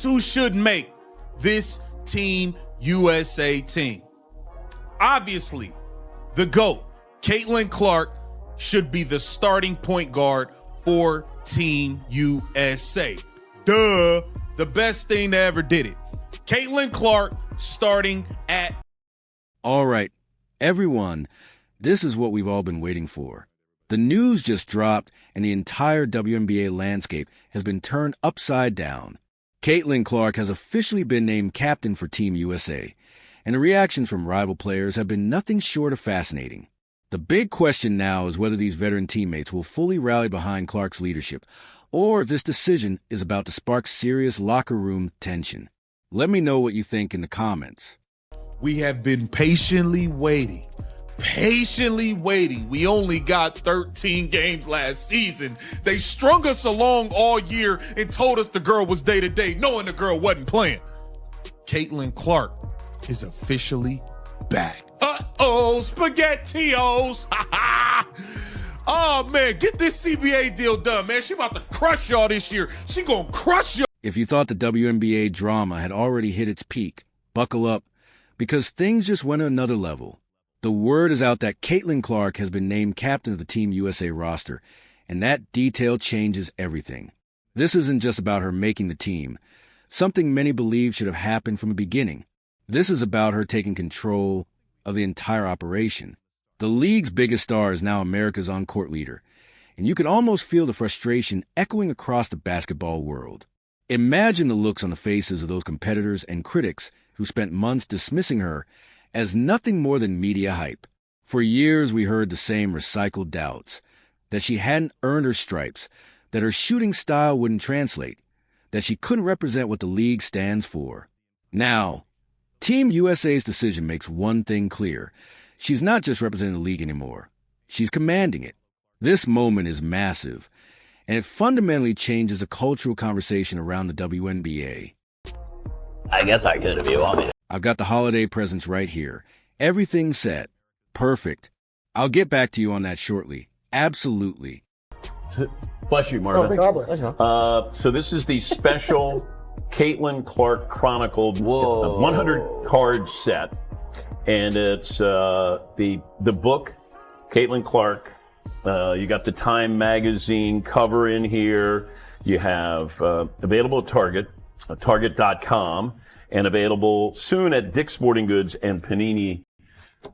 Who should make this Team USA team? Obviously, the GOAT, Caitlin Clark, should be the starting point guard for Team USA. Duh, the best thing that ever did it. Caitlin Clark starting at... All right, everyone, this is what we've all been waiting for. The news just dropped, and the entire WNBA landscape has been turned upside down. Caitlin Clark has officially been named captain for Team USA, and the reactions from rival players have been nothing short of fascinating. The big question now is whether these veteran teammates will fully rally behind Clark's leadership, or if this decision is about to spark serious locker room tension. Let me know what you think in the comments. We have been patiently waiting. We only got 13 games last season. They strung us along all year and told us the girl was day-to-day, knowing the girl wasn't playing. Caitlin Clark is officially back. Uh-oh, SpaghettiOs. Oh, man, get this CBA deal done, man. She about to crush y'all this year. She gonna crush y'all. If you thought the WNBA drama had already hit its peak, buckle up, because things just went to another level. The word is out that Caitlin Clark has been named captain of the Team USA roster, and that detail changes everything. This isn't just about her making the team, something many believe should have happened from the beginning. This is about her taking control of the entire operation. The league's biggest star is now America's on-court leader, and you can almost feel the frustration echoing across the basketball world. Imagine the looks on the faces of those competitors and critics who spent months dismissing her as nothing more than media hype. For years, we heard the same recycled doubts, that she hadn't earned her stripes, that her shooting style wouldn't translate, that she couldn't represent what the league stands for. Now, Team USA's decision makes one thing clear. She's not just representing the league anymore. She's commanding it. This moment is massive, and it fundamentally changes the cultural conversation around the WNBA. I guess I could if you want me to. I've got the holiday presents right here. Everything's set. Perfect. I'll get back to you on that shortly. Absolutely. Bless you, Marvin. So this is the special Caitlin Clark chronicled 100 card set, and it's the book Caitlin Clark. You got the Time magazine cover in here. You have available at Target, Target.com, and available soon at Dick's Sporting Goods and Panini.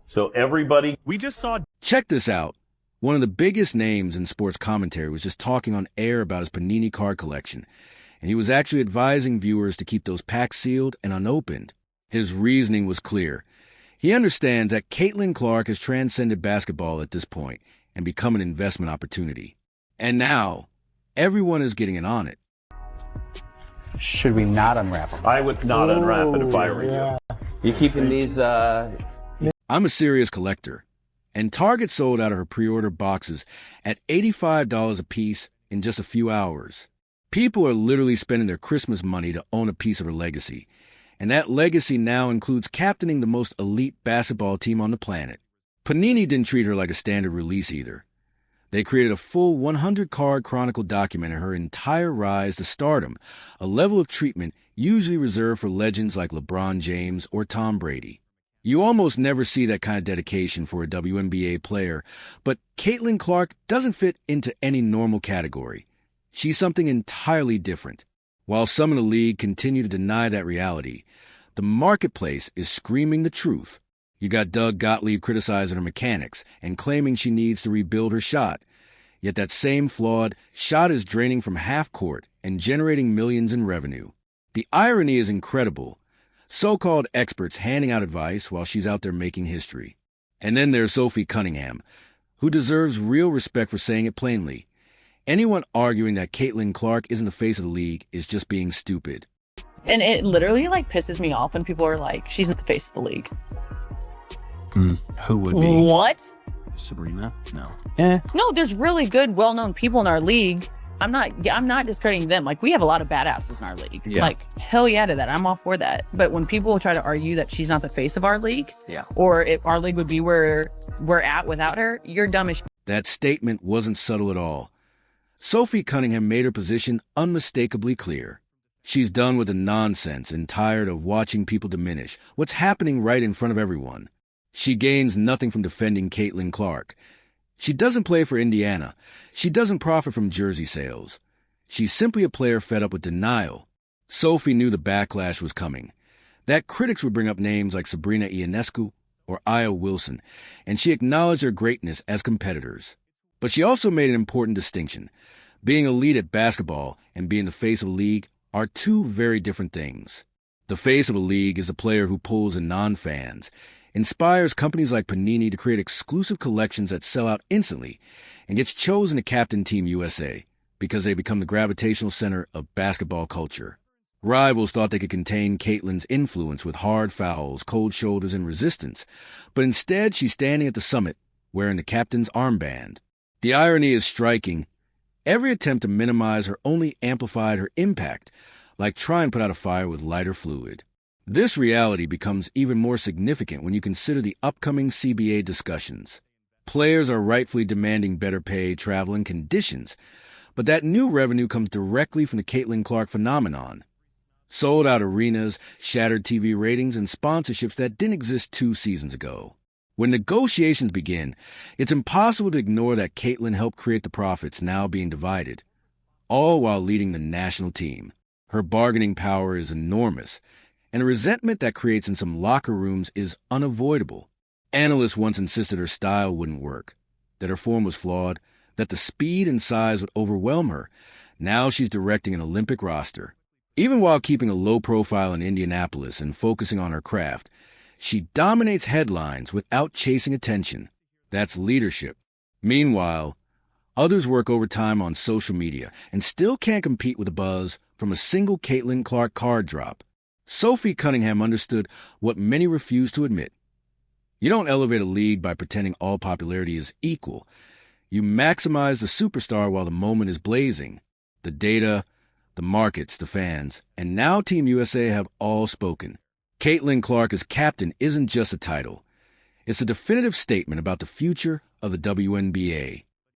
So everybody, we just saw. Check this out. One of the biggest names in sports commentary was just talking on air about his Panini card collection, and he was actually advising viewers to keep those packs sealed and unopened. His reasoning was clear. He understands that Caitlin Clark has transcended basketball at this point and become an investment opportunity. And now, everyone is getting in on it. Should we not unwrap them? I would not unwrap it if I were you. You keeping these? I'm a serious collector, and Target sold out of her pre-order boxes at $85 a piece in just a few hours. People are literally spending their Christmas money to own a piece of her legacy, and that legacy now includes captaining the most elite basketball team on the planet. Panini didn't treat her like a standard release either. They created a full 100-card chronicle documenting her entire rise to stardom, a level of treatment usually reserved for legends like LeBron James or Tom Brady. You almost never see that kind of dedication for a WNBA player, but Caitlin Clark doesn't fit into any normal category. She's something entirely different. While some in the league continue to deny that reality, the marketplace is screaming the truth. You got Doug Gottlieb criticizing her mechanics and claiming she needs to rebuild her shot. Yet that same flawed shot is draining from half court and generating millions in revenue. The irony is incredible. So-called experts handing out advice while she's out there making history. And then there's Sophie Cunningham, who deserves real respect for saying it plainly. Anyone arguing that Caitlin Clark isn't the face of the league is just being stupid. And it literally pisses me off when people are like, she's at the face of the league. Who would be? What? Sabrina? No. No, there's really good, well-known people in our league. I'm not discrediting them. We have a lot of badasses in our league. Yeah. Hell yeah to that. I'm all for that. But when people try to argue that she's not the face of our league, Yeah. or if our league would be where we're at without her, you're dumb as shit. That statement wasn't subtle at all. Sophie Cunningham made her position unmistakably clear. She's done with the nonsense and tired of watching people diminish what's happening right in front of everyone. She gains nothing from defending Caitlin Clark. She doesn't play for Indiana. She doesn't profit from jersey sales. She's simply a player fed up with denial. Sophie knew the backlash was coming, that critics would bring up names like Sabrina Ionescu or Aya Wilson, and she acknowledged their greatness as competitors. But she also made an important distinction. Being elite at basketball and being the face of a league are two very different things. The face of a league is a player who pulls in non-fans, inspires companies like Panini to create exclusive collections that sell out instantly, and gets chosen to captain Team USA because they become the gravitational center of basketball culture. Rivals thought they could contain Caitlin's influence with hard fouls, cold shoulders, and resistance, but instead she's standing at the summit wearing the captain's armband. The irony is striking. Every attempt to minimize her only amplified her impact, like trying to put out a fire with lighter fluid. This reality becomes even more significant when you consider the upcoming CBA discussions. Players are rightfully demanding better pay, travel, and conditions, but that new revenue comes directly from the Caitlin Clark phenomenon. Sold-out arenas, shattered TV ratings, and sponsorships that didn't exist 2 seasons ago. When negotiations begin, it's impossible to ignore that Caitlin helped create the profits now being divided, all while leading the national team. Her bargaining power is enormous, and the resentment that creates in some locker rooms is unavoidable. Analysts once insisted her style wouldn't work, that her form was flawed, that the speed and size would overwhelm her. Now she's directing an Olympic roster. Even while keeping a low profile in Indianapolis and focusing on her craft, she dominates headlines without chasing attention. That's leadership. Meanwhile, others work overtime on social media and still can't compete with the buzz from a single Caitlin Clark card drop. Sophie Cunningham understood what many refuse to admit. You don't elevate a league by pretending all popularity is equal. You maximize the superstar while the moment is blazing. The data, the markets, the fans, and now Team USA have all spoken. Caitlin Clark as captain isn't just a title. It's a definitive statement about the future of the WNBA.